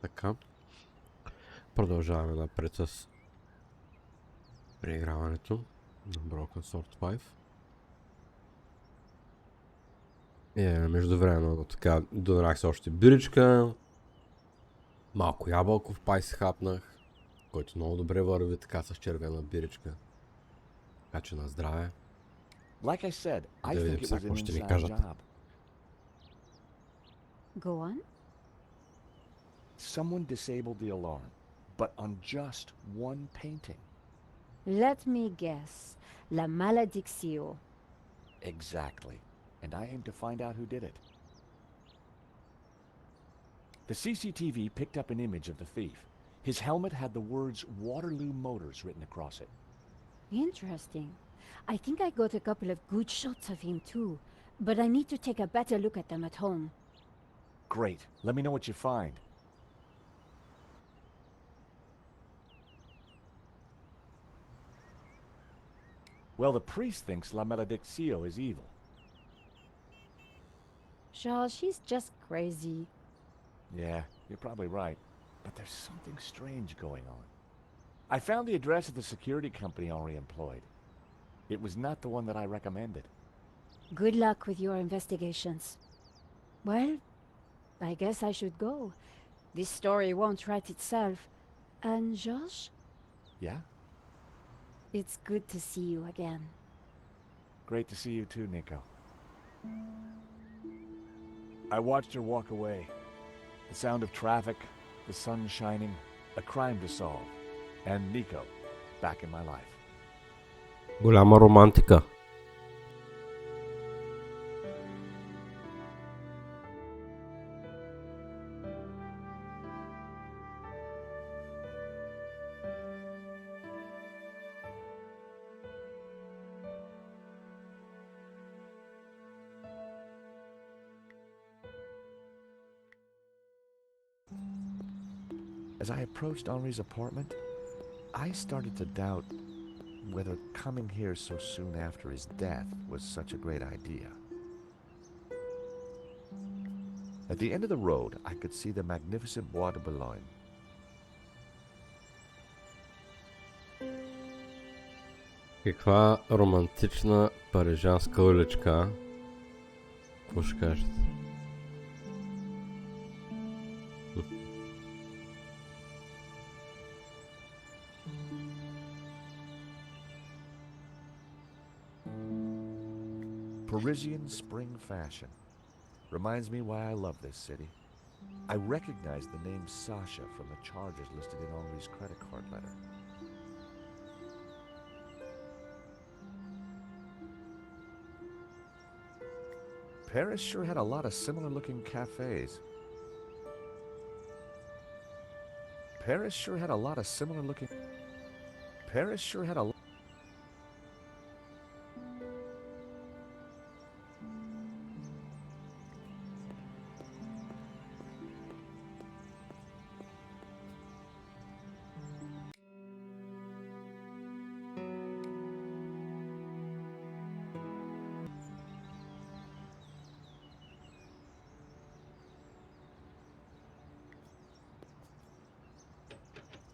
Така. Продължаваме напред с преиграването на Broken Sword 5. Междувременно така донарах се още биричка. Малко ябълков пай си хапнах, който много добре върви така с червена биричка. Така че на здраве. Like I said, I Да think видим it сега was какво an ще ни inside кажат. job. Go on. Someone disabled the alarm, but on just one painting. Let me guess. La maledictio. Exactly. And I aim to find out who did it. The CCTV picked up an image of the thief. His helmet had the words Waterloo Motors written across it. Interesting. I think I got a couple of good shots of him too, but I need to take a better look at them at home. Great. Let me know what you find. Well, the priest thinks La Maledictio is evil. Charles, she's just crazy. Yeah, you're probably right. But there's something strange going on. I found the address of the security company Henri employed. It was not the one that I recommended. Good luck with your investigations. Well, I guess I should go. This story won't write itself. And Georges? Yeah? It's good to see you again. Great to see you too, Nico. I watched her walk away. The sound of traffic, the sun shining, a crime to solve, and Nico back in my life. Голяма романтика. As I approached Henri's apartment, I started to doubt whether coming here so soon after his death was such a great idea. At the end of the road, I could see the magnificent Bois de Boulogne. Каква романтична парижанска уличка. Какво ще кажете? Parisian spring fashion. Reminds me why I love this city. I recognize the name Sasha from the charges listed in Henri's credit card letter. Paris sure had a lot of similar-looking cafes. Paris sure had a lot of similar-looking... Paris sure had a...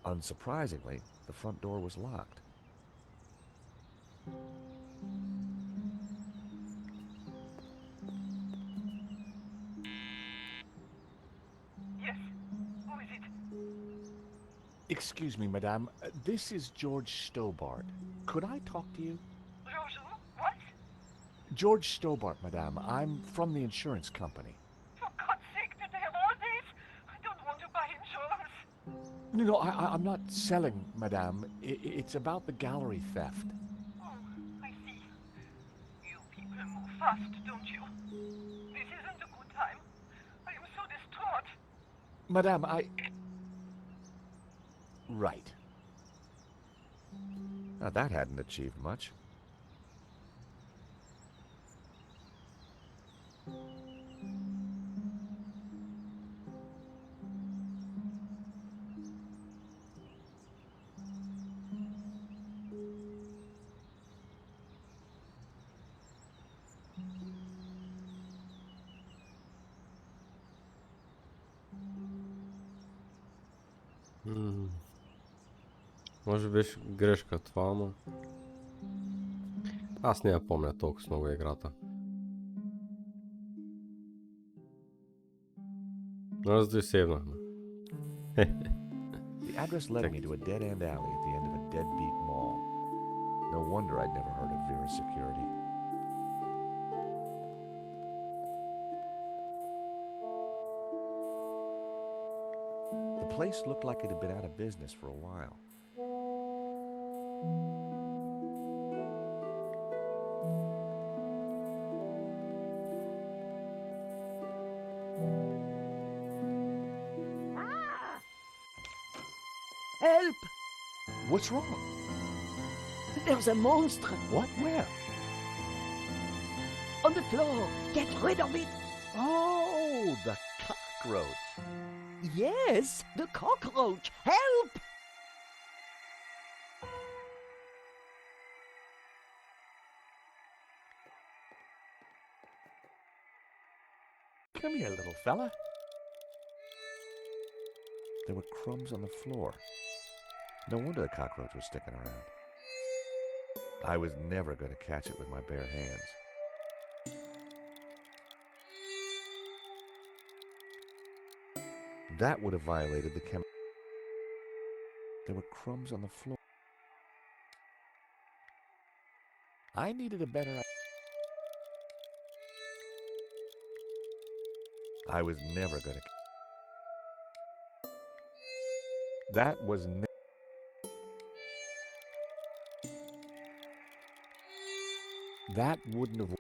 Unsurprisingly, the front door was locked. Yes, who is it? Excuse me, madame. This is George Stobart. Could I talk to you? George, what? George Stobart, madame. I'm from the insurance company. For God's sake, did they have all this? I don't want to buy insurance. No, I'm not selling, madame. It's about the gallery theft. Oh, I see. You people move fast, don't you? This isn't a good time. I am so distraught. Madame, Right. Now that hadn't achieved much. Може би беше грешка това, ама... Аз не я помня толкова много играта. Раз да сейвнахме. The address led me to a dead-end alley at the end of a deadbeat mall. No wonder I'd never heard of Vera Security. The place looked like it had been out of business for a while. Help! What's wrong? There's a monster What? Where? on the floor. Get rid of it. Oh, the cockroach. Yes, the cockroach. Help! Come here, little fella. There were crumbs on the floor. No wonder the cockroach was sticking around. I was never going to catch it with my bare hands. That would have violated the chem. There were crumbs on the floor. I needed a better. I was never going to. That was. That wouldn't have.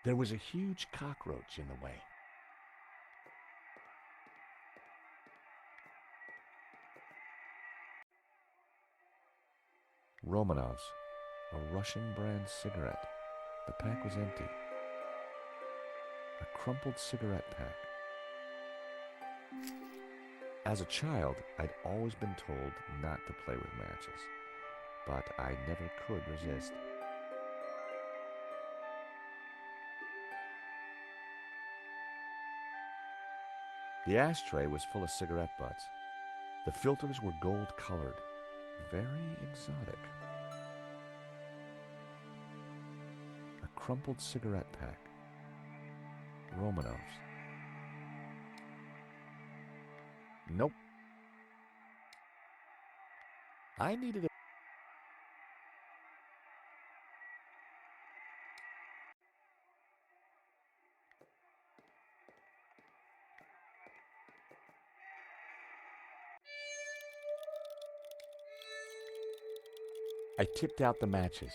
There was a huge cockroach in the way. Romanov's, a Russian brand cigarette. The pack was empty. A crumpled cigarette pack. As a child, I'd always been told not to play with matches, but I never could resist. The ashtray was full of cigarette butts. The filters were gold-colored, very exotic. A crumpled cigarette pack. Romanov's. Nope. I needed a... I tipped out the matches.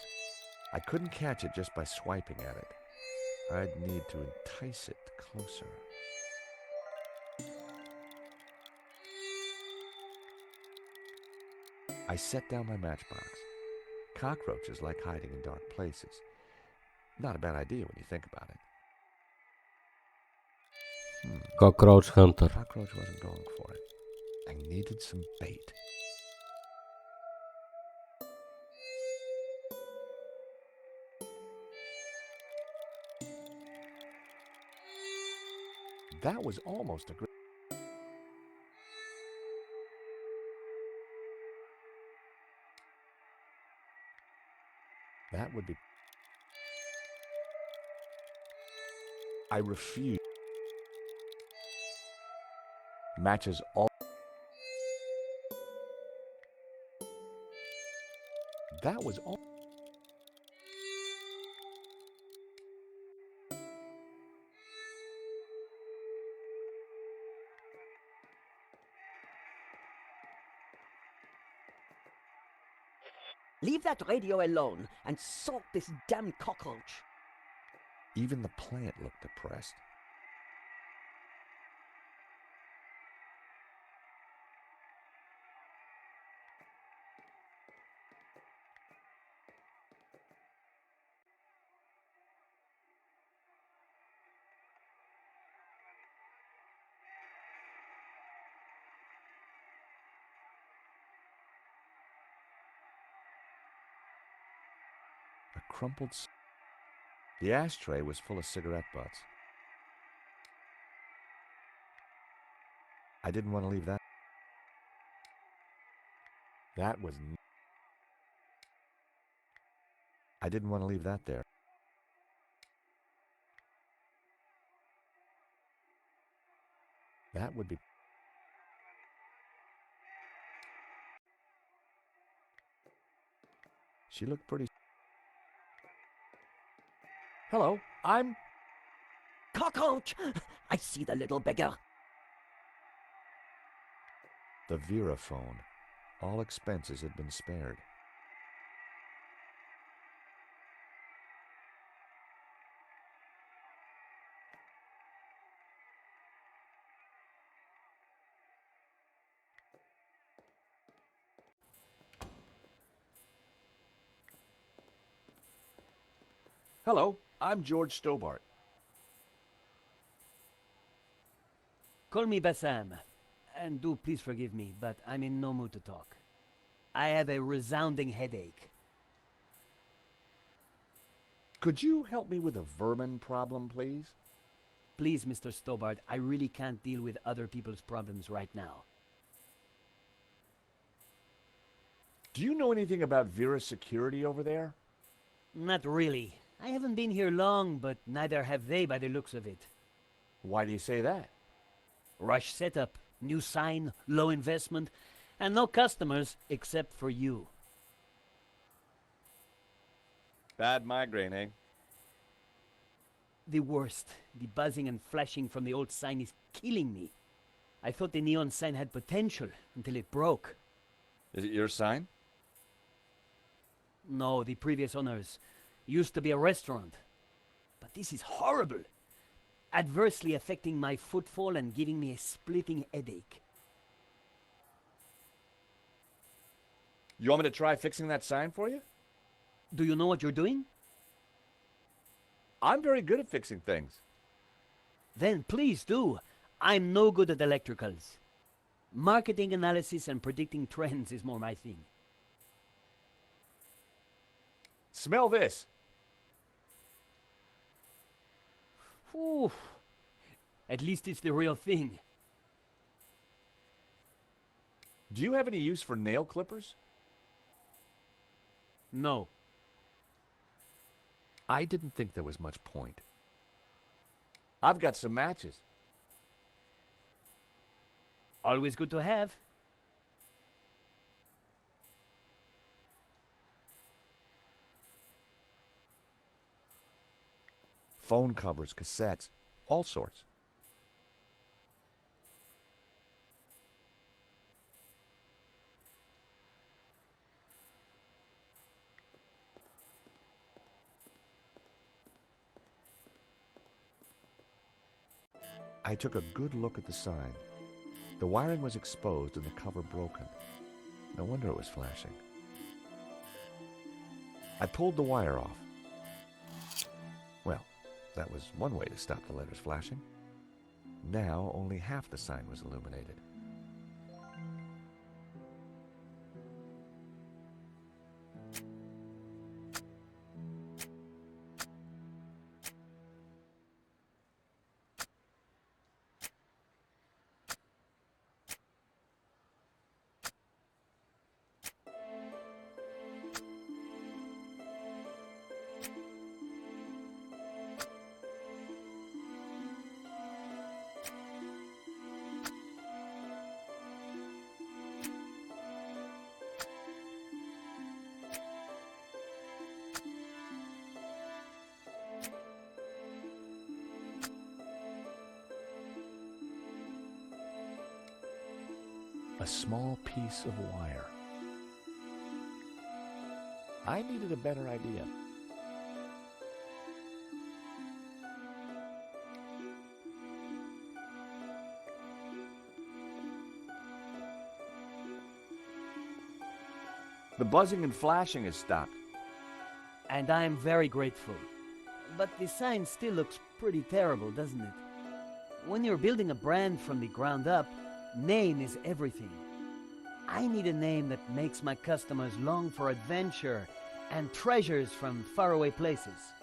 I couldn't catch it just by swiping at it. I'd need to entice it closer. I set down my matchbox. Cockroaches like hiding in dark places. Not a bad idea when you think about it. Cockroach Hunter. Cockroach wasn't going for it. I needed some bait. That was almost a great... That would be... I refused. Matches all... That was all... Leave that radio alone and salt this damn cockroach. Even the plant looked depressed. crumpled. The ashtray was full of cigarette butts. I didn't want to leave that. That was. I didn't want to leave that there. That would be. She looked pretty. Hello, I'm. Cockroach! I see the little beggar. The Vera phone. All expenses had been spared. Hello, I'm George Stobart. Call me Bassam. And do please forgive me, but I'm in no mood to talk. I have a resounding headache. Could you help me with a vermin problem, please? Please, Mr. Stobart, I really can't deal with other people's problems right now. Do you know anything about Vera's security over there? Not really. I haven't been here long, but neither have they by the looks of it. Why do you say that? Rush setup, new sign, low investment, and no customers except for you. Bad migraine, eh? The worst. The buzzing and flashing from the old sign is killing me. I thought the neon sign had potential until it broke. Is it your sign? No, the previous owners. Used to be a restaurant. But this is horrible. Adversely affecting my footfall and giving me a splitting headache. You want me to try fixing that sign for you? Do you know what you're doing? I'm very good at fixing things. Then please do. I'm no good at electricals. Marketing analysis and predicting trends is more my thing. Smell this. Ooh. At least it's the real thing. Do you have any use for nail clippers? No. I didn't think there was much point. I've got some matches. Always good to have. Phone covers, cassettes, all sorts. I took a good look at the sign. The wiring was exposed and the cover broken. No wonder it was flashing. I pulled the wire off. Well, that was one way to stop the letters flashing. Now only half the sign was illuminated. A small piece of wire. I needed a better idea. The buzzing and flashing has stopped. And I'm very grateful. But the sign still looks pretty terrible, doesn't it? When you're building a brand from the ground up, name is everything. I need a name that makes my customers long for adventure and treasures from faraway places.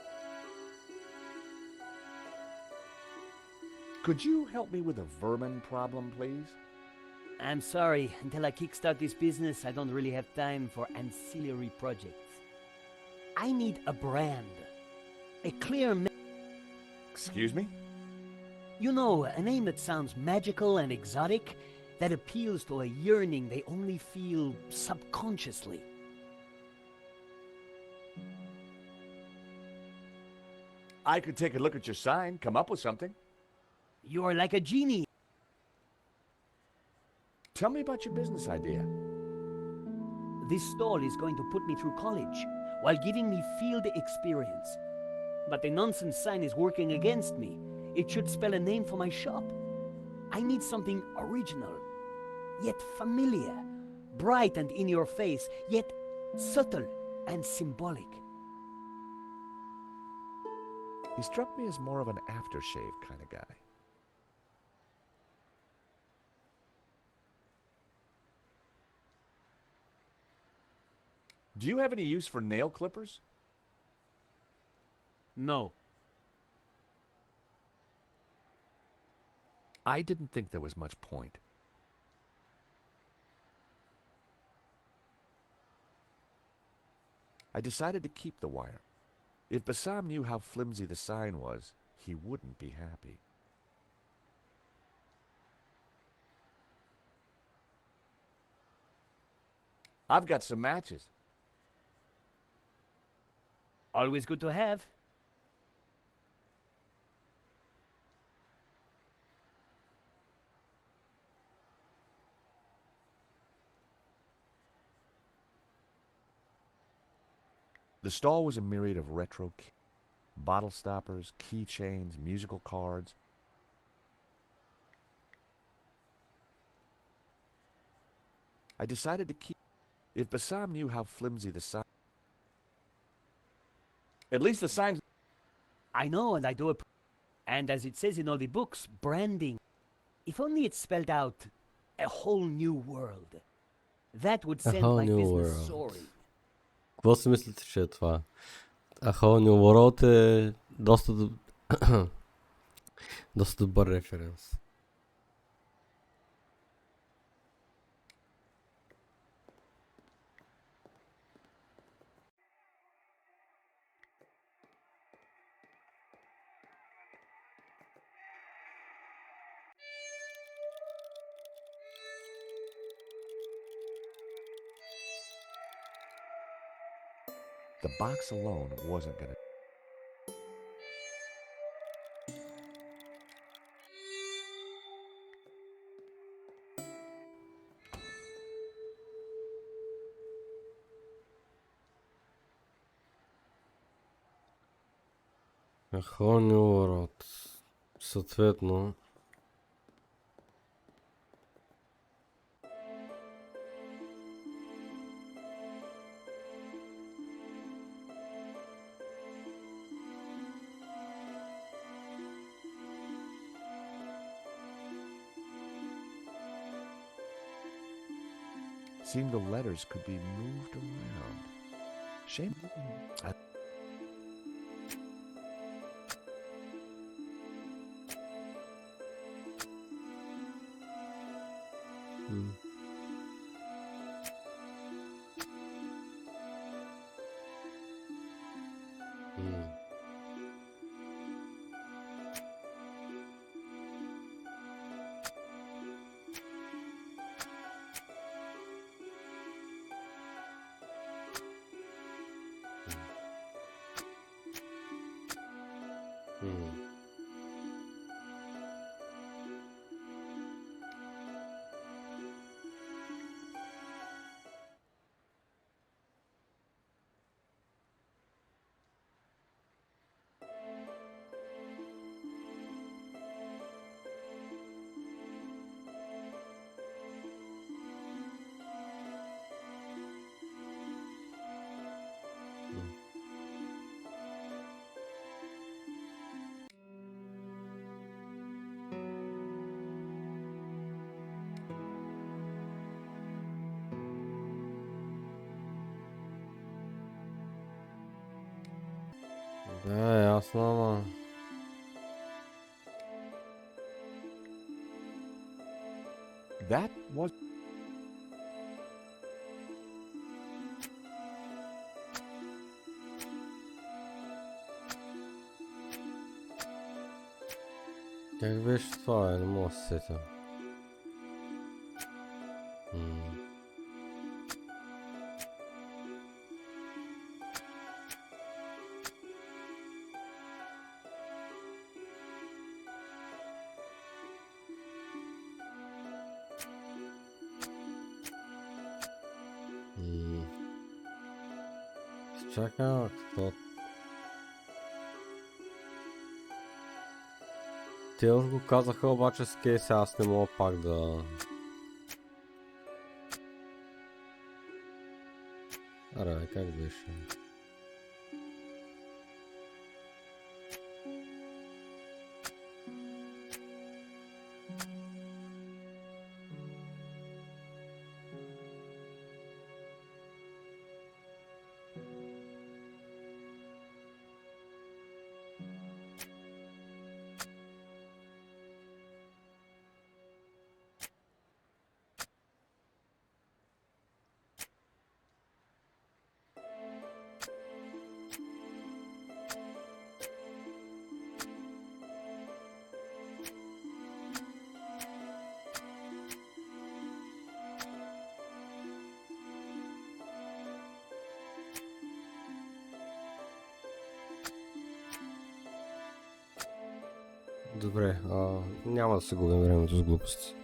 Could you help me with a vermin problem, please? I'm sorry, until I kickstart this business, I don't really have time for ancillary projects. I need a brand. A clear Excuse me? You know, a name that sounds magical and exotic, that appeals to a yearning they only feel subconsciously. I could take a look at your sign, come up with something. You're like a genie. Tell me about your business idea. This stall is going to put me through college, while giving me field experience. But the nonsense sign is working against me. It should spell a name for my shop. I need something original, yet familiar, bright and in your face, yet subtle and symbolic. He struck me as more of an aftershave kind of guy. Do you have any use for nail clippers? No. I didn't think there was much point. I decided to keep the wire. If Bassam knew how flimsy the sign was, he wouldn't be happy. I've got some matches. Always good to have. The stall was a myriad of retro bottle stoppers, keychains, musical cards. I decided to keep... If Bassam knew how flimsy the sign... At least the signs... I know, and I do it. And as it says in all the books, branding. If only it spelled out a whole new world. That would A send whole my new business world. soaring. Какво си мислите, че е това? A Whole New World е доста, доста добър референс. The box alone wasn't gonna... A Whole New World. Съответно... Seemed the letters could be moved around. Shame. Hmm. Hmm. Ясно, ама... That was... Как беше това, не мога да се сетя. Чакай, какво? Те уж го казаха, обаче с кейса аз не мога пак да... Аре, как беше? Добре, няма да се губим времето с глупости.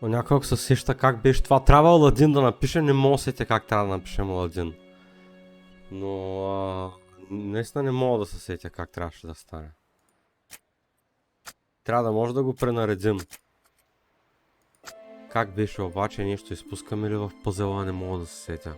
Но някой се сеща как беше това. Трябва Аладин да напише, не мога да сетя как трябва да напишем Аладин. Но наистина не мога да се сетя как трябваше да стане. Трябва да може да го пренаредим. Как беше обаче, нещо изпускаме ли в пъзела, не мога да се сетя.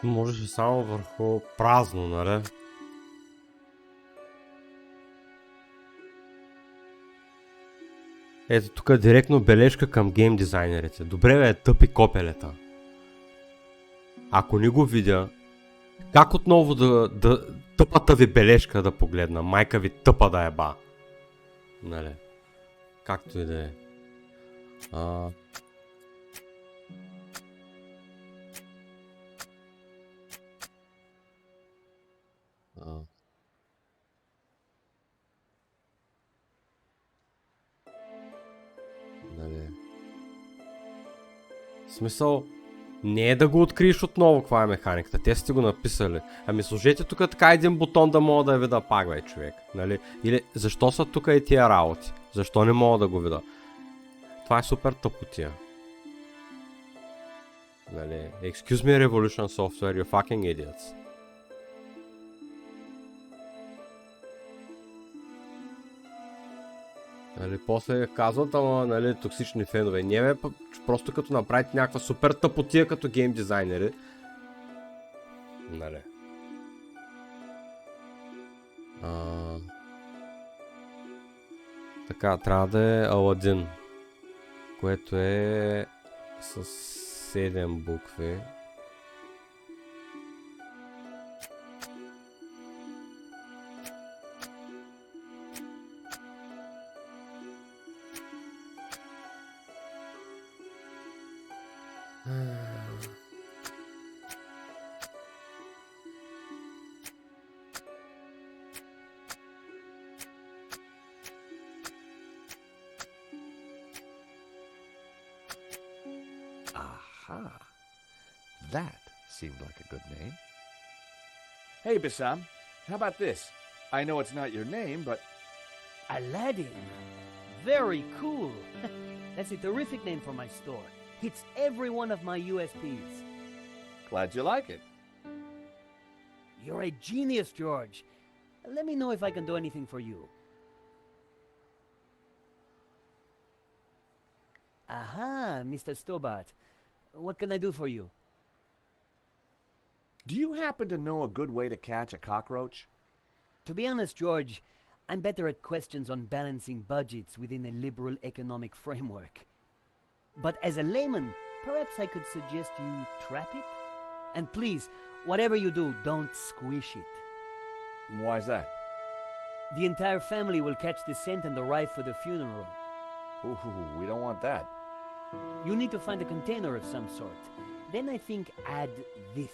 Можеше само върху празно, нали? Ето тук директно бележка към гейм дизайнерите. Добре бе, тъпи копелета. Ако не го видя, как отново да тъпата ви бележка да погледна? Майка ви тъпа да еба. Нали? Както и да е. Нали. В смисъл, Не е да го откриеш отново, каква е механиката. Те сте го написали. Ами сложете тук така един бутон да мога да я видя пак, бе, човек. Нали? Или защо са тук и тия работи? Защо не мога да го видя? Това е супер тъпотия. Нали? Excuse me, Revolution Software, you fucking idiots. Нали, после казват, ама, нали, токсични фенове. Не, бе, просто като направите някаква супер тъпотия като гейм дизайнери. Нали. Така, трябва да е Аладин, което е с 7 букви. Aha. That seemed like a good name. Hey, Bassam, how about this? I know it's not your name, but Aladdin. Very cool. That's a terrific name for my store. Hits every one of my USPs. glad you like it. You're a genius, George. Let me know if I can do anything for you. Aha, Mr. Stobart. What can I do for you? Do you happen to know a good way to catch a cockroach? To be honest, George, I'm better at questions on balancing budgets within a liberal economic framework. But as a layman, perhaps I could suggest you trap it? And please, whatever you do, don't squish it. Why's that? The entire family will catch the scent and arrive for the funeral. Ooh, we don't want that. You need to find a container of some sort. Then I think add this.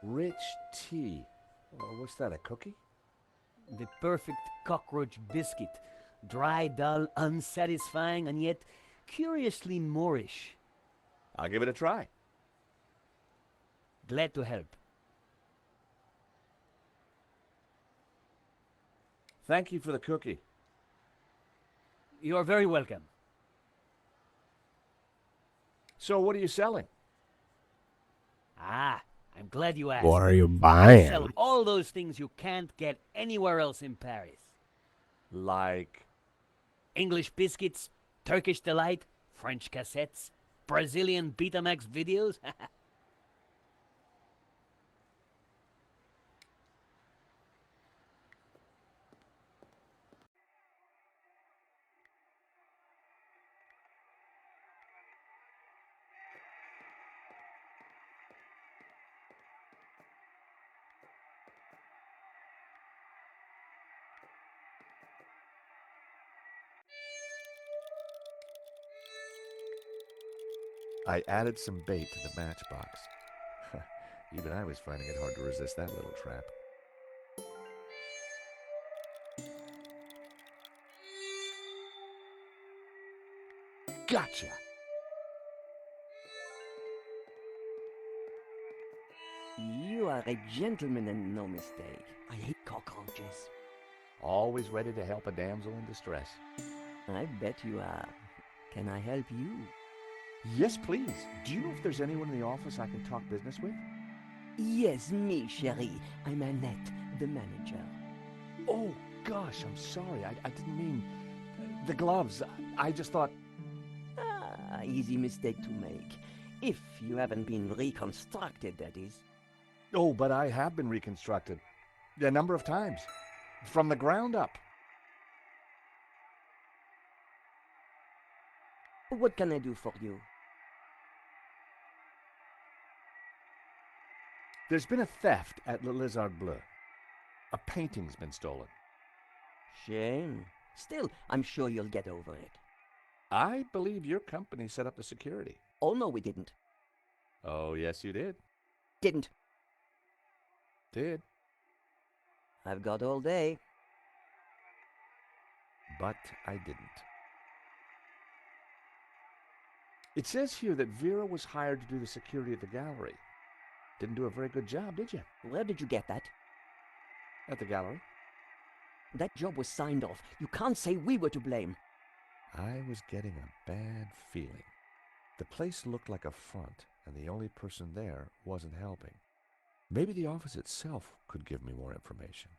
Rich tea. What's that, a cookie? The perfect cockroach biscuit. Dry, dull, unsatisfying, and yet curiously Moorish. I'll give it a try. Glad to help. Thank you for the cookie. You're very welcome. So what are you selling? Ah, I'm glad you asked. What are you I buying? sell all those things you can't get anywhere else in Paris. Like... English biscuits, Turkish delight, French cassettes, Brazilian Betamax videos. I added some bait to the matchbox. Even I was finding it hard to resist that little trap. Gotcha! You are a gentleman and no mistake. I hate cockroaches. Always ready to help a damsel in distress. I bet you are. Can I help you? Yes, please. Do you know if there's anyone in the office I can talk business with? Yes, me, chérie. I'm Annette, the manager. Oh, gosh, I'm sorry. I didn't mean... The gloves. I just thought... Ah, easy mistake to make. If you haven't been reconstructed, that is. Oh, but I have been reconstructed. A number of times. From the ground up. What can I do for you? There's been a theft at Le Lézard Bleu. A painting's been stolen. Shame. Still, I'm sure you'll get over it. I believe your company set up the security. Oh, no, we didn't. Oh, yes, you did. Didn't. Did. I've got all day. But I didn't. It says here that Vera was hired to do the security at the gallery. Didn't do a very good job, did you? Where did you get that? At the gallery? That job was signed off. You can't say we were to blame. I was getting a bad feeling. The place looked like a front, and the only person there wasn't helping. Maybe the office itself could give me more information.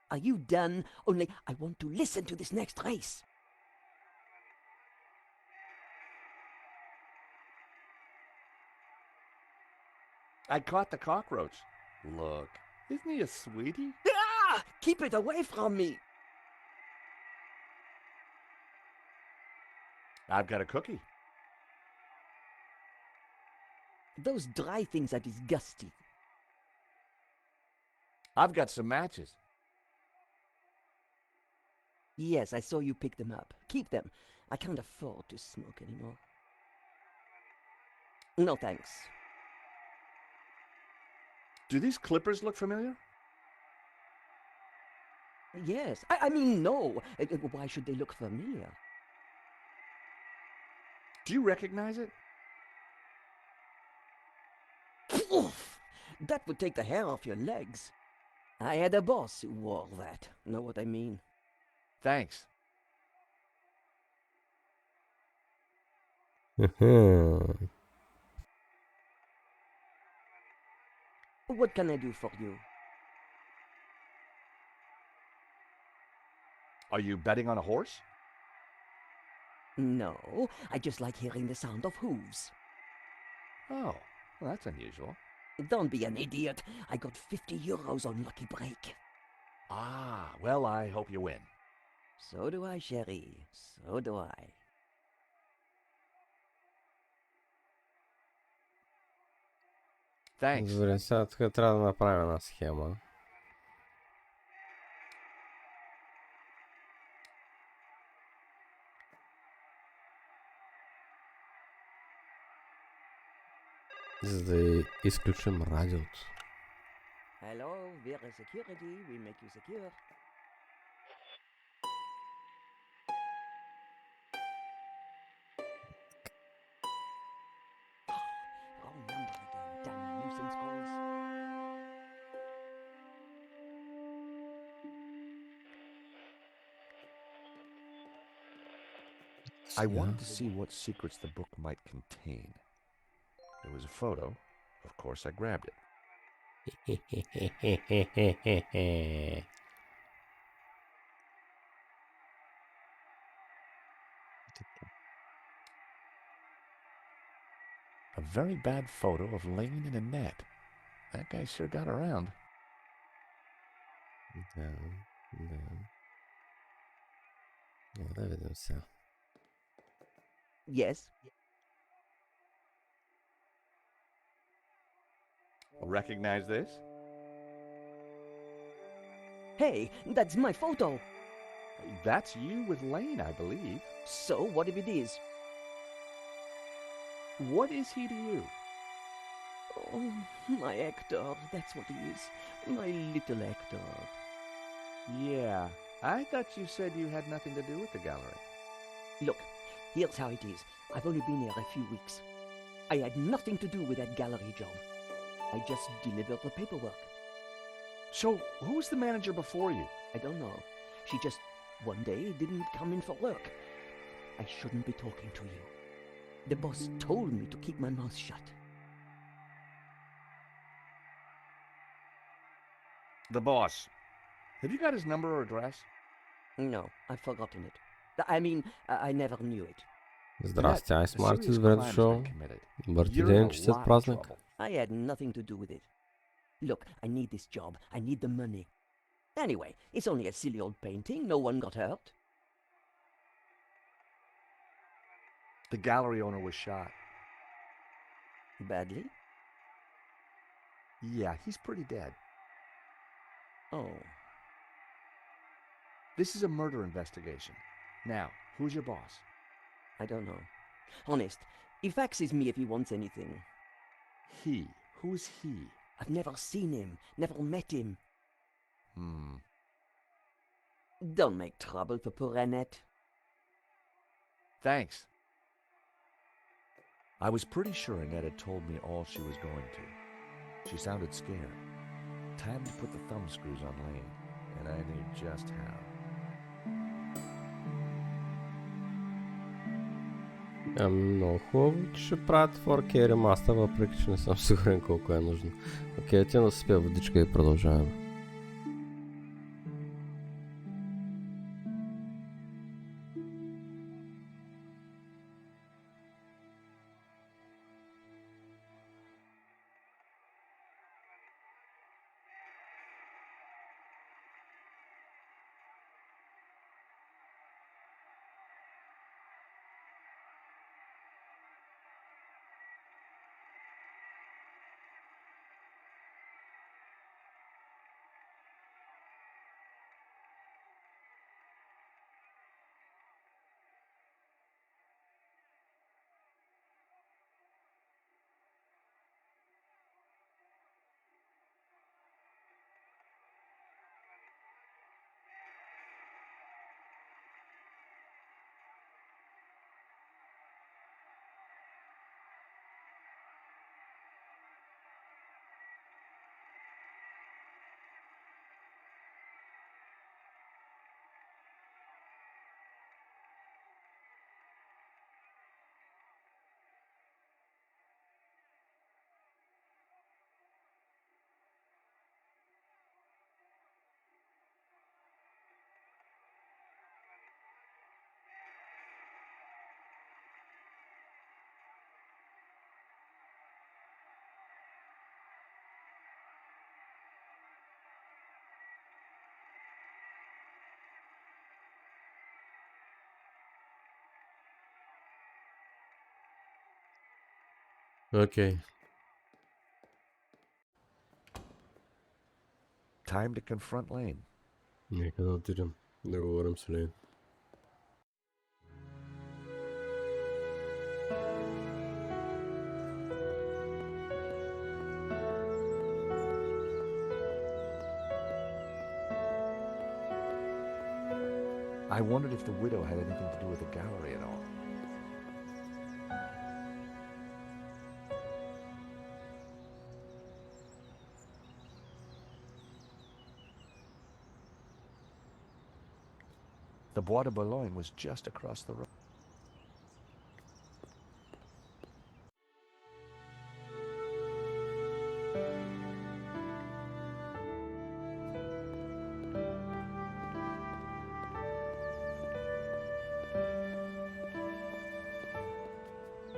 Are you done? Only I want to listen to this next race. I caught the cockroach. Look, isn't he a sweetie? Ah! Keep it away from me! I've got a cookie. Those dry things are disgusting. I've got some matches. Yes, I saw you pick them up. Keep them. I can't afford to smoke anymore. No thanks. Do these clippers look familiar? Yes, I mean, no. Why should they look familiar? Do you recognize it? Oof! That would take the hair off your legs. I had a boss who wore that. Know what I mean? Thanks. What can I do for you? Are you betting on a horse? No, I just like hearing the sound of hooves. Oh, well, that's unusual. Don't be an idiot. I got 50 euros on Lucky Break. Ah, well, I hope you win. So do I, chérie. So do I. Thanks. Добре, сега тук трябва да направим една схема. За да изключим радиото. Hello, Vera Security. We make you secure. Wrong number again. Damn nuisance calls. I wanted to see what secrets the book might contain. There was a photo. Of course, I grabbed it. A very bad photo of Lane in a net. That guy sure got around. Да, да. Да видим сега. Yes. Recognize this? Hey, that's my photo. That's you with Lane, I believe. So, what if it is? What is he to you? Oh, my Hector. That's what he is. My little Hector. Yeah, I thought you said you had nothing to do with the gallery. Look, here's how it is. I've only been here a few weeks. I had nothing to do with that gallery job. I just delivered the paperwork. So, who was the manager before you? I don't know. She just one day didn't come in for work. I shouldn't be talking to you. The boss told me to keep my mouth shut. The boss. Have you got his number or address? No, I've forgotten it. I mean, I never knew it. Здрасти, ай A Смарти, serious добре crime's дошъл. been committed. Добър ти You're in ден, a честит lot of празник. trouble. I had nothing to do with it. Look, I need this job. I need the money. Anyway, it's only a silly old painting. No one got hurt. The gallery owner was shot. Badly? Yeah, he's pretty dead. Oh. This is a murder investigation. Now, who's your boss? I don't know. Honest, he faxes me if he wants anything. He. Who's he? I've never seen him, never met him. Don't make trouble for poor Annette. Thanks. I was pretty sure Annette had told me all she was going to. She sounded scared. Time to put the thumb screws on Lane, and I knew just how. Много хубаво, че ще правят 4K ремастър, въпреки че не съм сигурен колко е нужно. Окей, отивам да спя водичка и продължаваме. Окей. Time to confront Lane. Нека да отидем да говорим с Лейн. I wondered if the widow had anything to do with the gallery at all. The Bois de Boulogne was just across the road.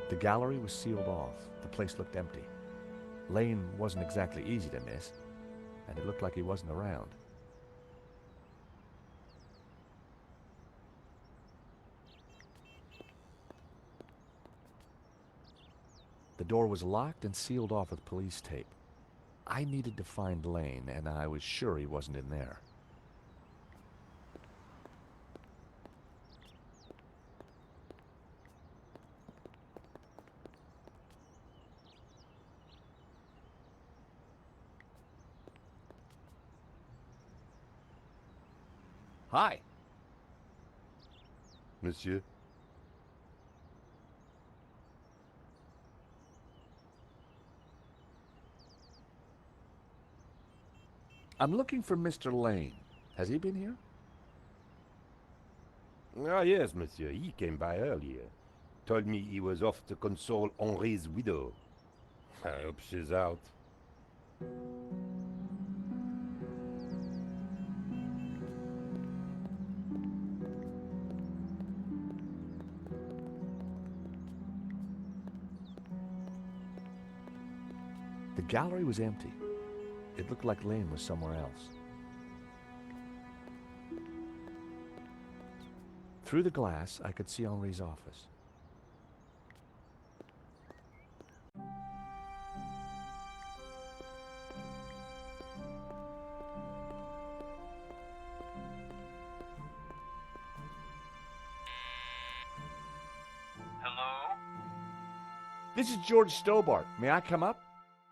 The gallery was sealed off. The place looked empty. Lane wasn't exactly easy to miss, and it looked like he wasn't around. The door was locked and sealed off with police tape. I needed to find Lane, and I was sure he wasn't in there. Hi. Monsieur? I'm looking for Mr. Lane. Has he been here? Ah, yes, monsieur. He came by earlier. Told me he was off to console Henri's widow. I hope she's out. The gallery was empty. It looked like Lane was somewhere else. Through the glass, I could see Henri's office. Hello? This is George Stobart. May I come up?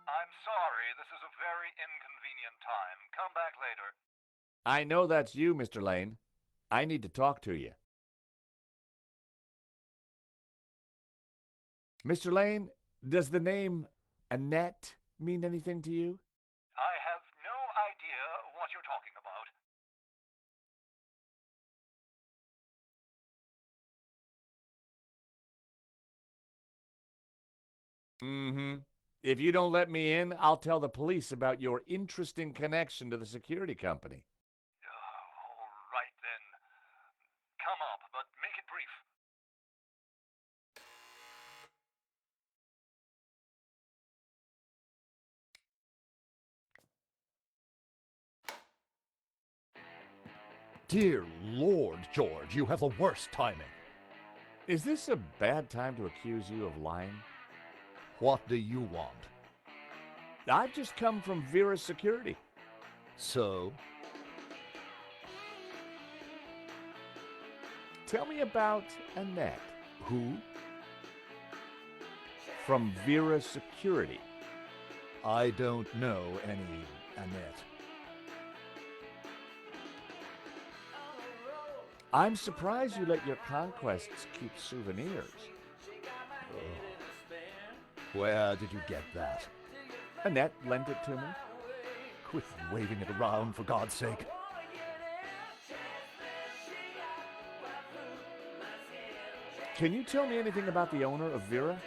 I'm sorry, this is a very inconvenient time. Come back later. I know that's you, Mr. Lane. I need to talk to you. Mr. Lane, does the name Annette mean anything to you? I have no idea what you're talking about. Mm-hmm. If you don't let me in, I'll tell the police about your interesting connection to the security company. All right then. Come up, but make it brief. Dear Lord, George, you have the worst timing. Is this a bad time to accuse you of lying? What do you want? I've just come from Vera's security. So? Tell me about Annette. Who? From Vera Security. I don't know any Annette. I'm surprised you let your conquests keep souvenirs. Where did you get that? Annette lent it to me. Quit waving it around, for God's sake. Can you tell me anything about the owner of Vera?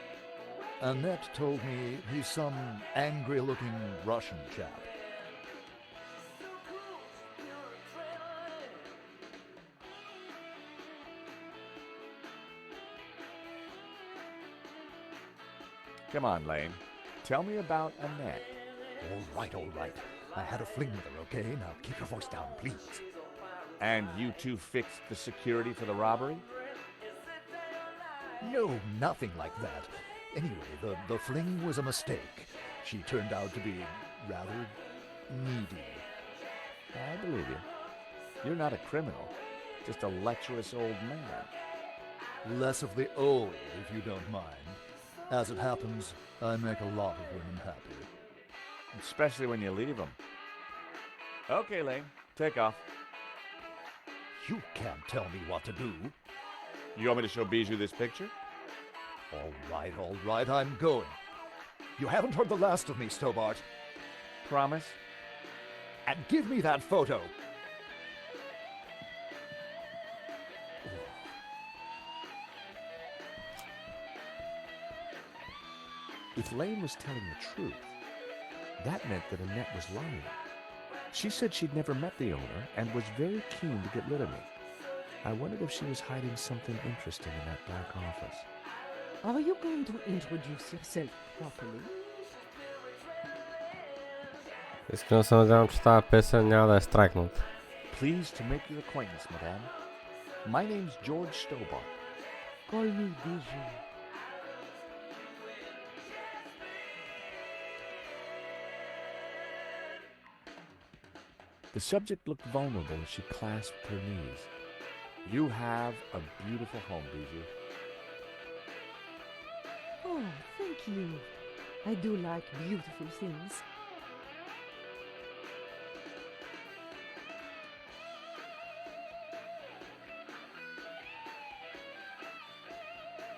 Annette told me he's some angry-looking Russian chap. Come on, Lane. Tell me about Annette. All right. I had a fling with her, okay? Now keep your voice down, please. And you two fixed the security for the robbery? No, nothing like that. Anyway, the fling was a mistake. She turned out to be rather needy. I believe you. You're not a criminal, just a lecherous old man. Less of the old, if you don't mind. As it happens, I make a lot of women happy. Especially when you leave them. Okay, Lane, take off. You can't tell me what to do. You want me to show Bijou this picture? All right, I'm going. You haven't heard the last of me, Stobart. Promise? And give me that photo. If Lane was telling the truth, that meant that Annette was lying. She said she'd never met the owner and was very keen to get rid of me. I wondered if she was hiding something interesting in that back office. Are you going to introduce yourself properly? Искрено се надявам, че тази песен няма да е страйкнат. Pleased to make your acquaintance, madame. My name's George Stobart. Call me Bijou. The subject looked vulnerable as she clasped her knees. You have a beautiful home, Bijou. Oh, thank you. I do like beautiful things.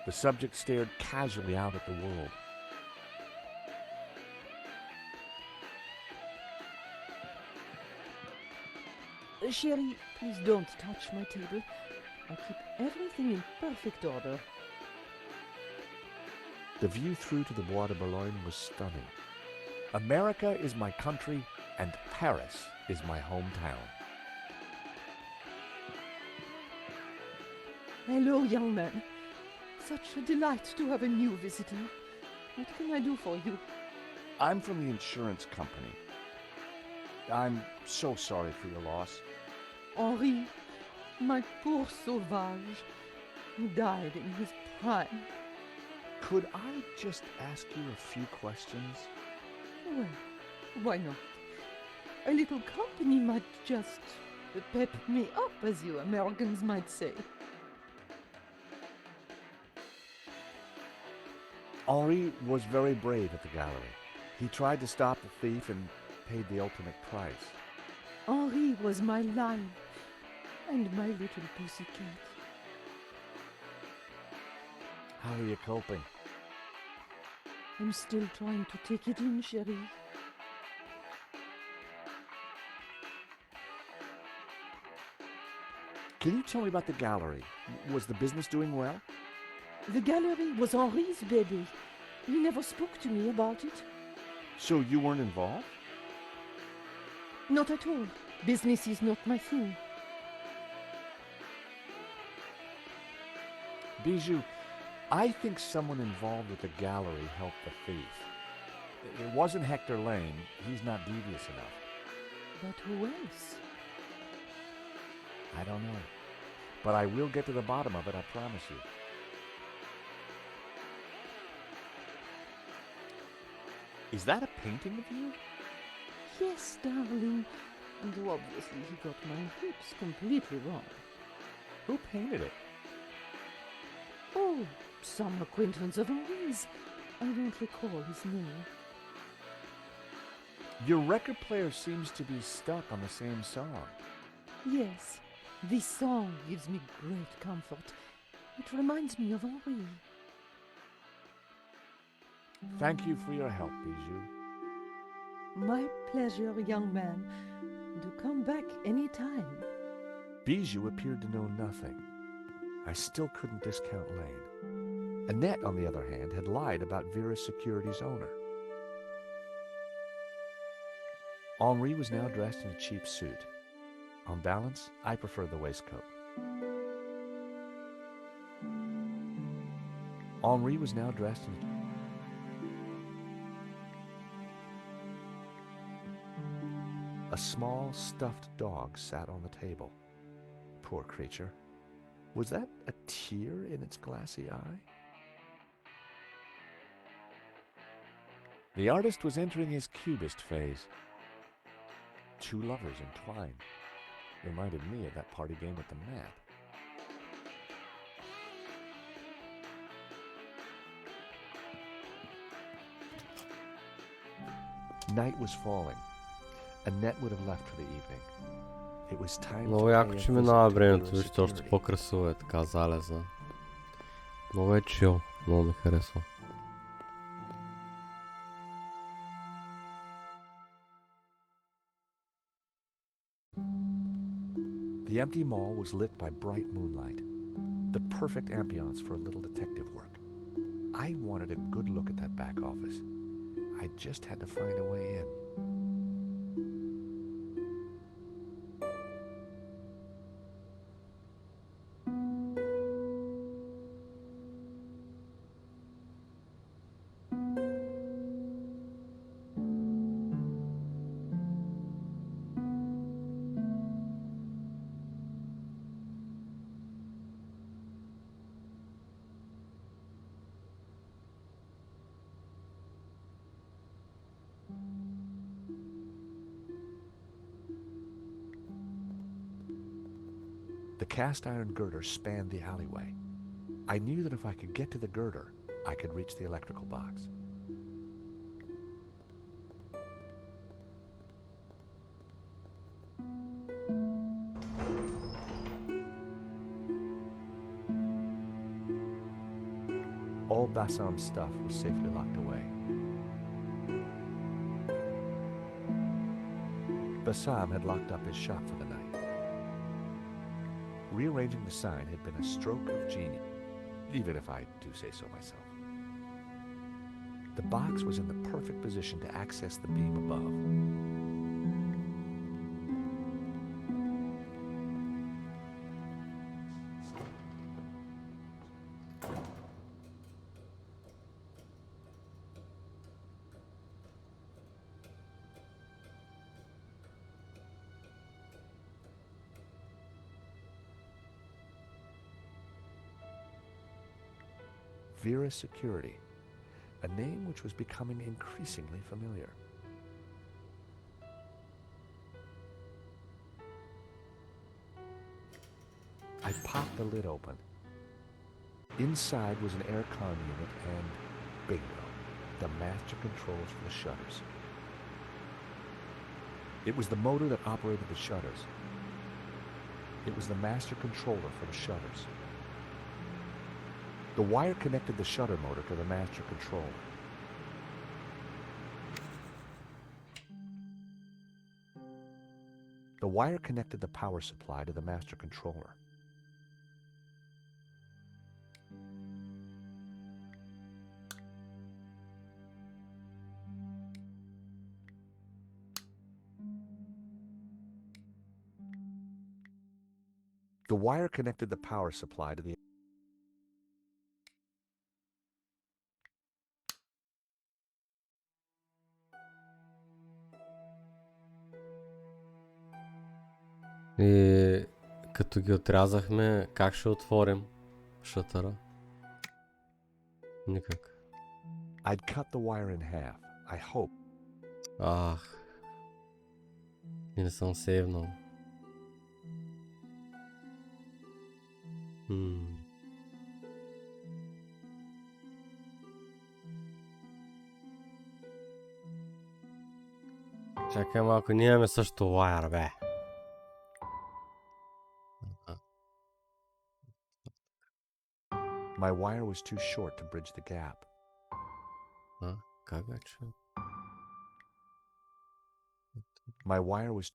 The subject stared casually out at the world. Sherry, please don't touch my table. I keep everything in perfect order. The view through to the Bois de Boulogne was stunning. America is my country, and Paris is my hometown. Hello, young man. Such a delight to have a new visitor. What can I do for you? I'm from the insurance company. I'm so sorry for your loss. Henri, my poor sauvage. He died in his prime. Could I just ask you a few questions? Well, why not? A little company might just pep me up, as you Americans might say. Henri was very brave at the gallery. He tried to stop the thief and paid the ultimate price. Henri was my lion and my little pussycat. How are you coping? I'm still trying to take it in, chérie. Can you tell me about the gallery? Was the business doing well? The gallery was Henri's baby. He never spoke to me about it. So you weren't involved? Not at all. Business is not my thing. Bijou, I think someone involved with the gallery helped the thief. It wasn't Hector Lane. He's not devious enough. But who else? I don't know. But I will get to the bottom of it, I promise you. Is that a painting of you? Yes, darling. Though obviously he got my hips completely wrong. Who painted it? Oh, some acquaintance of Henri's. I don't recall his name. Your record player seems to be stuck on the same song. Yes, this song gives me great comfort. It reminds me of Henri. Thank you for your help, Bijou. My pleasure, young man. Do come back any time. Bijou appeared to know nothing. I still couldn't discount Lane. Annette, on the other hand, had lied about Vera's Securities owner. Henri was now dressed in a cheap suit. On balance, I prefer the waistcoat. Henri was now dressed in a small stuffed dog sat on the table. Poor creature. Was that a tear in its glassy eye? The artist was entering his cubist phase. Two lovers entwined. Reminded me of that party game with the map. Night was falling. Annette would have left for the evening. It was time Много to яко, pay a че visit минава to времето, Vera's вижте още security. по-красиво е така залеза. Много е чил, много ми харесва. The empty mall was lit by bright moonlight, the perfect ambiance for a little detective work. I wanted a good look at that back office. I just had to find a way in. The cast iron girder spanned the alleyway. I knew that if I could get to the girder, I could reach the electrical box. All Bassam's stuff was safely locked away. Bassam had locked up his shop for the night. Rearranging the sign had been a stroke of genius, even if I do say so myself. The box was in the perfect position to access the beam above. Vera's Security, a name which was becoming increasingly familiar. I popped the lid open. Inside was an aircon unit and, bingo, the master controls for the shutters. It was the motor that operated the shutters. It was the master controller for the shutters. The wire connected the shutter motor to the master controller. The wire connected the power supply to the master controller. The wire connected the power supply to the... И като ги отрязахме, как ще отворим шатъра? Никак. I'd cut the wire in half. I hope. Ах. И не съм сейвнал. Чакай малко, ние имаме също лайер, бе. My wire was too short to bridge the gap. Как вече? My wire was...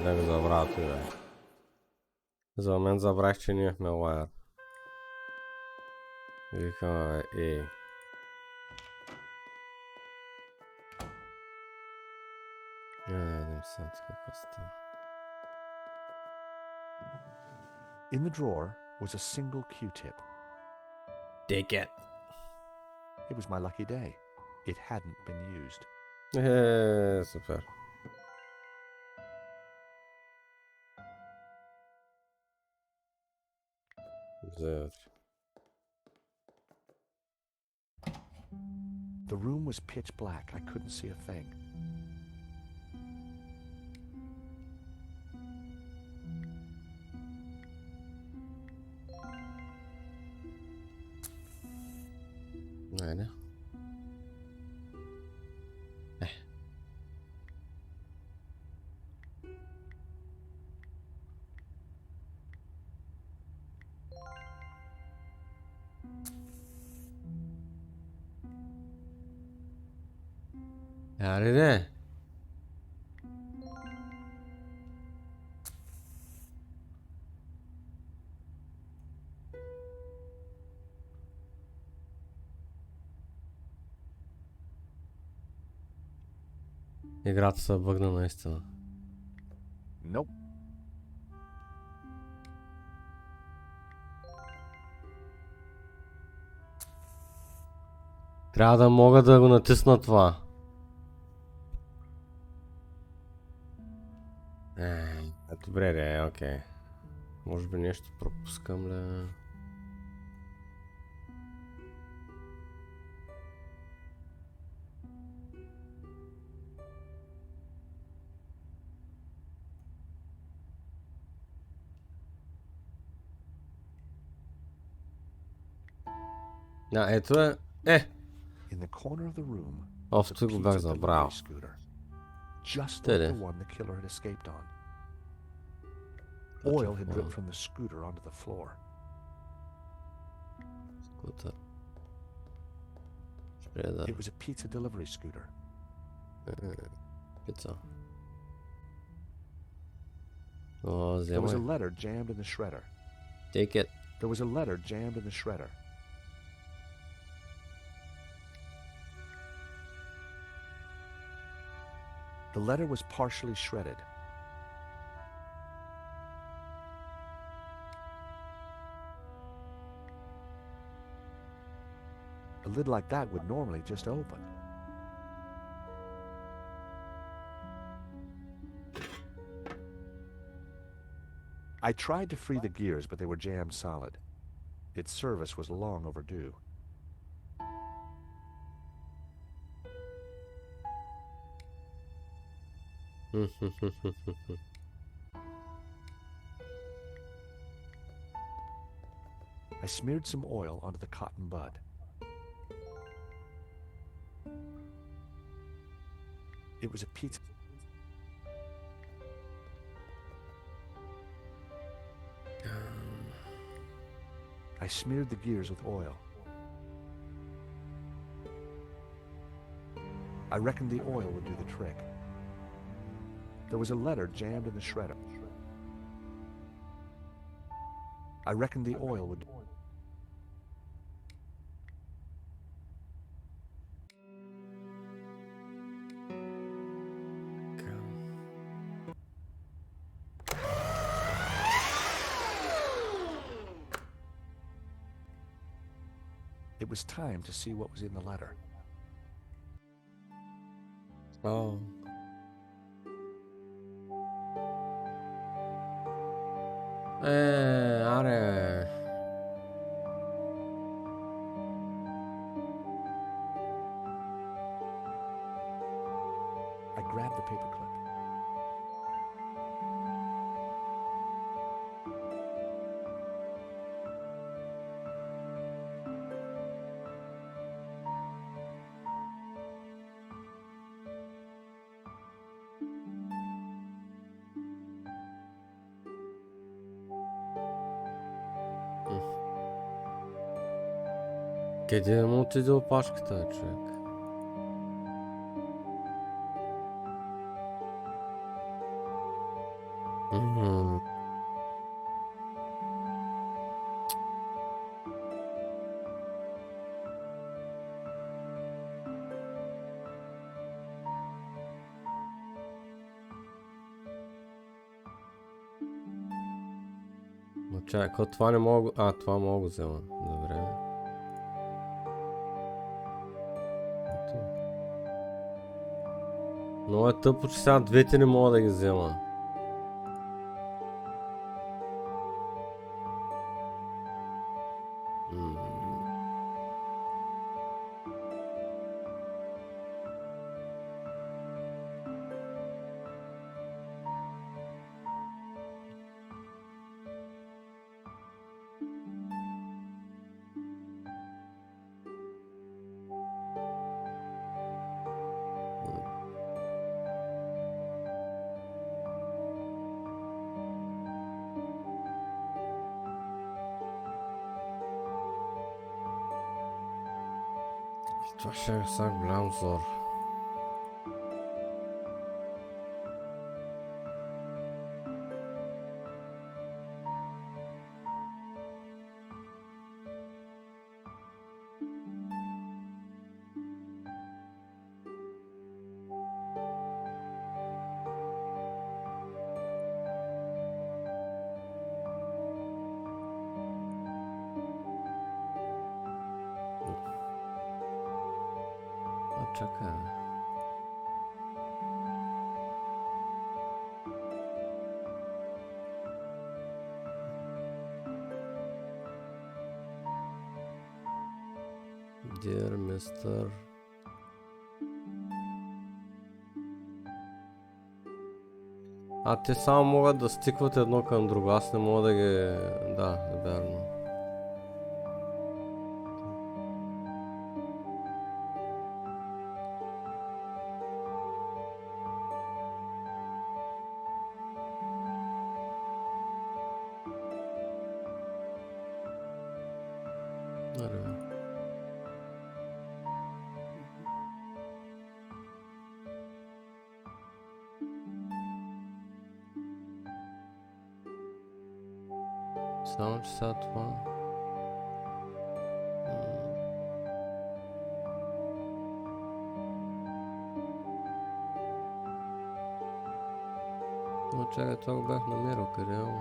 Да го забравя той, бе. За момент забрах, че ние имахме лайер. Викам, бе, Не сега какво става. In the drawer was a single Q-tip. Take it. It was my lucky day. It hadn't been used. Супер. The room was pitch black. I couldn't see a thing. Aynen. Ярыне. Играта се бъгна наистина. Nope. Трябва да мога да го натисна това. Добре, окей. Може би нещо пропускам ли? Ето е. In the corner of the room, Офто го бях забрал. Just like the one the killer had escaped on. Oil had dripped from the scooter onto the floor. Scooter. It was a pizza delivery scooter. Pizza. There was a letter jammed in the shredder. Take it. There was a letter jammed in the shredder. The letter was partially shredded. A lid like that would normally just open. I tried to free the gears, but they were jammed solid. Its service was long overdue. I smeared some oil onto the cotton bud. It was a pizza. I smeared the gears with oil. I reckoned the oil would do the trick. There was a letter jammed in the shredder. I reckoned the oil would... It was time to see what was in the letter. Oh. Are. I grabbed the paperclip. Къде му отиде опашката, човек? Чакай, това не мога... това мога го взема. Добре. Ето. Много е тъпо, че сега двете не мога да ги взема. Това ще е сега голям зор. Чакай. Dear Mr. Те само могат да стикват едно към друго, аз не мога да ги... Да, верно. Само че сега това... Но чакай, това го бях намерил, къде е? Ето.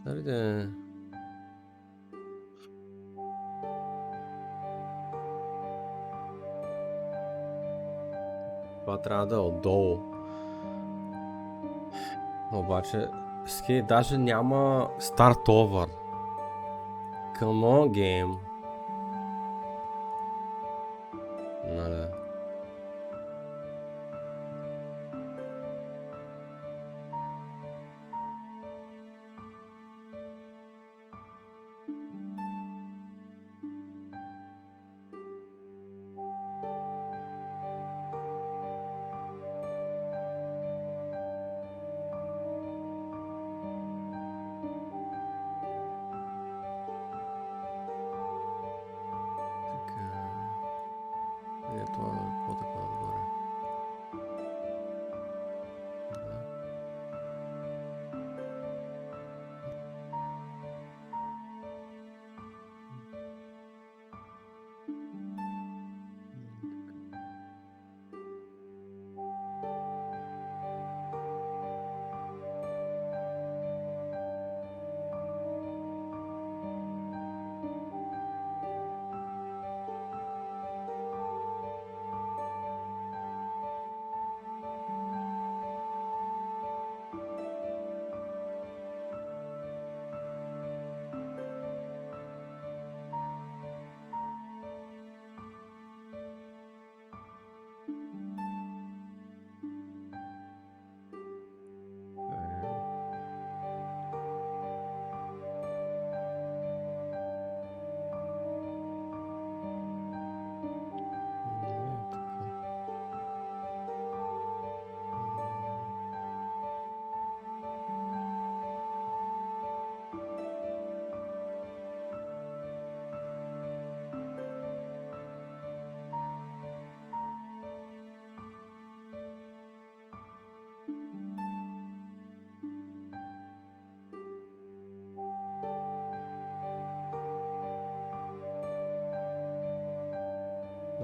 Айде. Това трябва да е отдолу. Обаче, ски, даже няма старт over. Come on, game. Нали. Не, това е по-така отгоре. Да.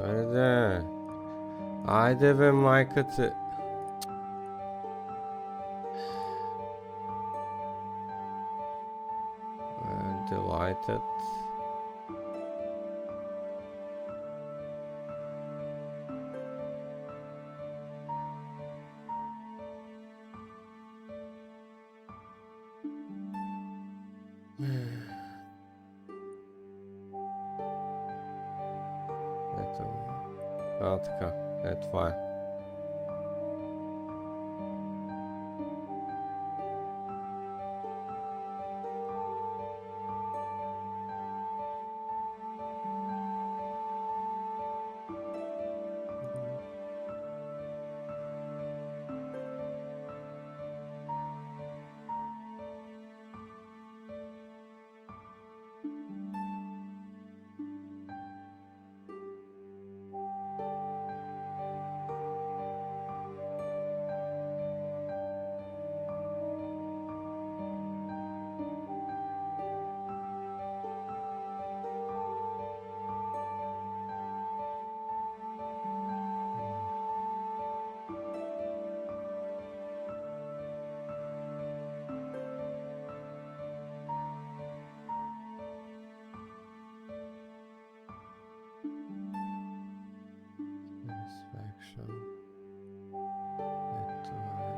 Айде. Айде бе, майка ти. Delighted. Ето. Така. Това е. Satisfaction. Ето е.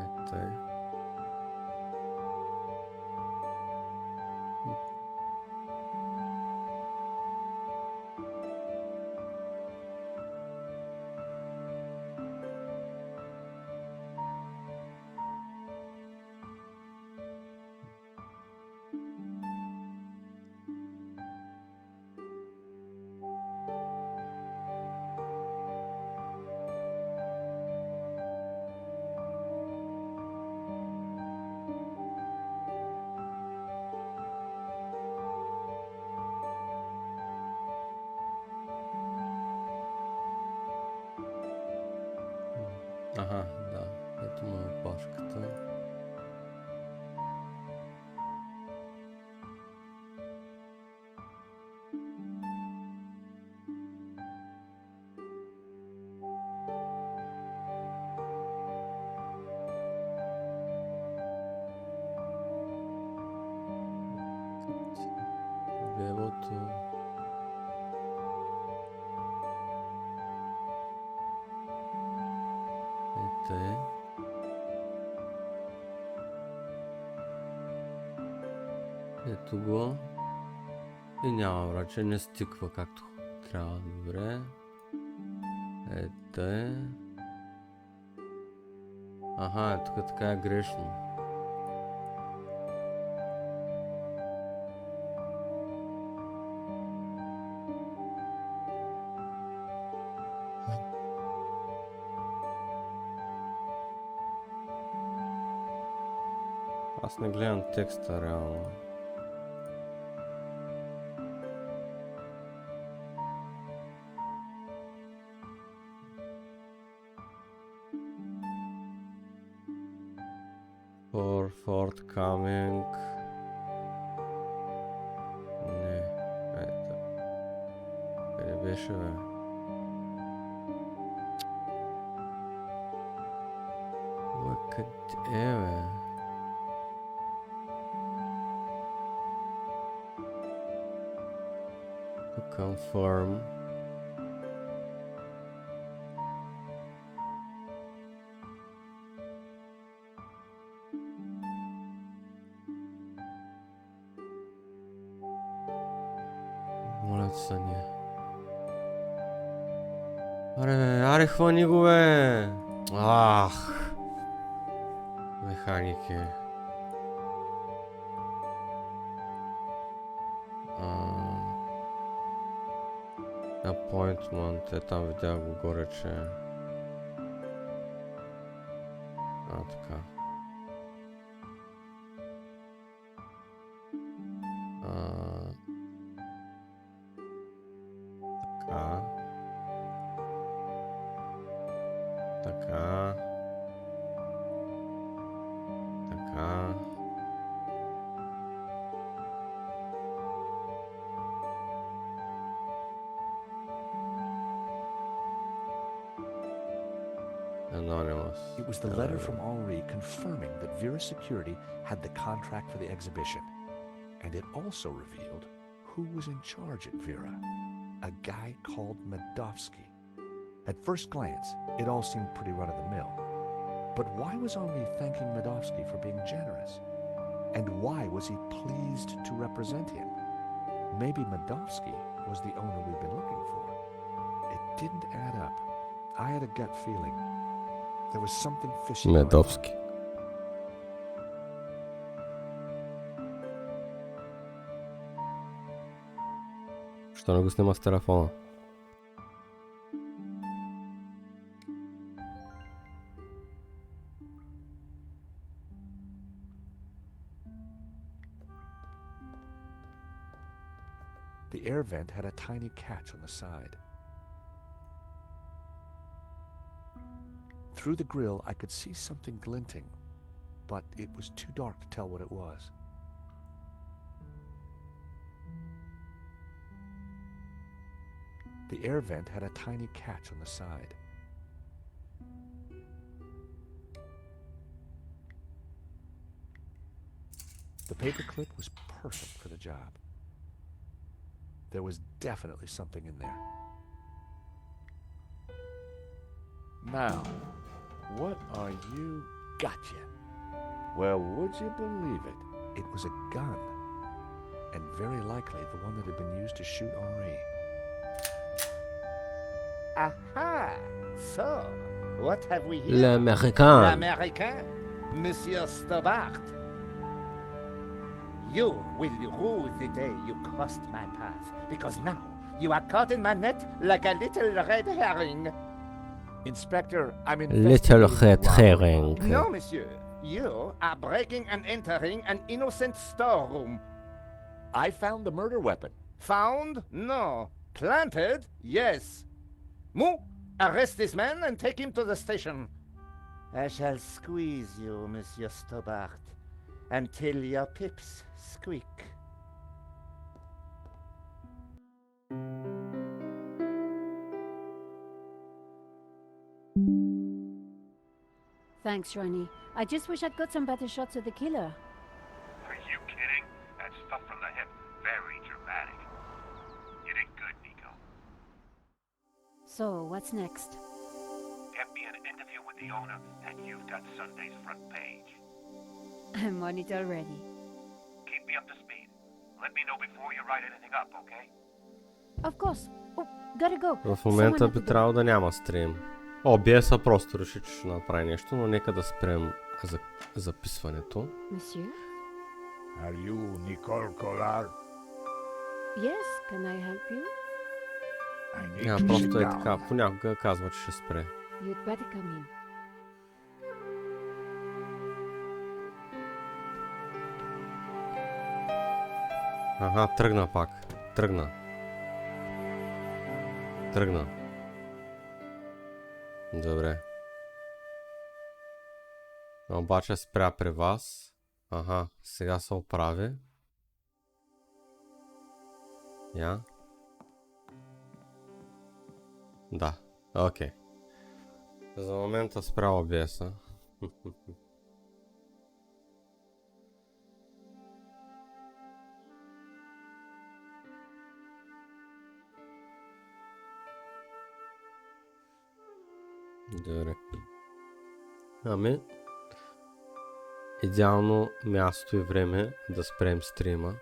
Ето е. Ага, да. Ето му е опашката. Тъй. Ето го. И няма враче, не стиква както трябва. Добре. Ето е. Аха, тук така е грешно. Аз не гледам текста реално. For forthcoming. Не, ето. Къде беше, бе? Къде е, бе? To confirm. Моля ти са ние. Аре, хвани го, бе! Ах! Механики. Appointment, там видях го горе, че... така. Така. Anonymous. It was the letter from Henri confirming that Vera Security had the contract for the exhibition. And it also revealed who was in charge at Vera. A guy called Medovsky. At first glance, it all seemed pretty run-of-the-mill. But why was Henri thanking Medovsky for being generous? And why was he pleased to represent him? Maybe Medovsky was the owner we've been looking for. It didn't add up. I had a gut feeling. There was something fishy going on. Медовски. Що не го снима с телефона? The air vent had a tiny catch on the side. Through the grill, I could see something glinting, but it was too dark to tell what it was. The air vent had a tiny catch on the side. The paperclip was perfect for the job. There was definitely something in there. Now, what are you? Gotcha. Well, would you believe it? It was a gun, and very likely the one that had been used to shoot Henri. Aha! So, what have we here? L'Américain. L'Américain, Monsieur Stobart. You will rue the day you crossed my path, because now you are caught in my net like a little red herring. Inspector, I'm Little red herring. No, monsieur. You are breaking and entering an innocent storeroom. I found the murder weapon. Found? No. Planted? Yes. Mou, arrest this man and take him to the station. I shall squeeze you, Monsieur Stobart, until your pips squeak. Thanks, Ronnie. I just wish I'd got some better shots of the killer. Are you kidding? That stuff from the hip, very dramatic. You did good, Nico. So, what's next? Get me an interview with with the owner, and you've got Sunday's front page. I'm on it already. Keep me up to speed. Let me know before you write anything up, okay? Of course. Oh, gotta go. В момента Someone at би the door. трябвало да няма стрим. OBS просто реши, че ще направи нещо, но нека да спрем записването. Monsieur? Are you Nicole Collard? Yes, can I help you? I need Няма, to просто sit е down. така. Понякога казва, че ще спре. You'd better come in. Ага, тръгна пак. Тръгна. Добре. Обаче спря при вас. Ага, сега се оправи. Я? Да, окей. За момента спря OBS-а. Добре. Ами, идеално място и време да спрем стрима.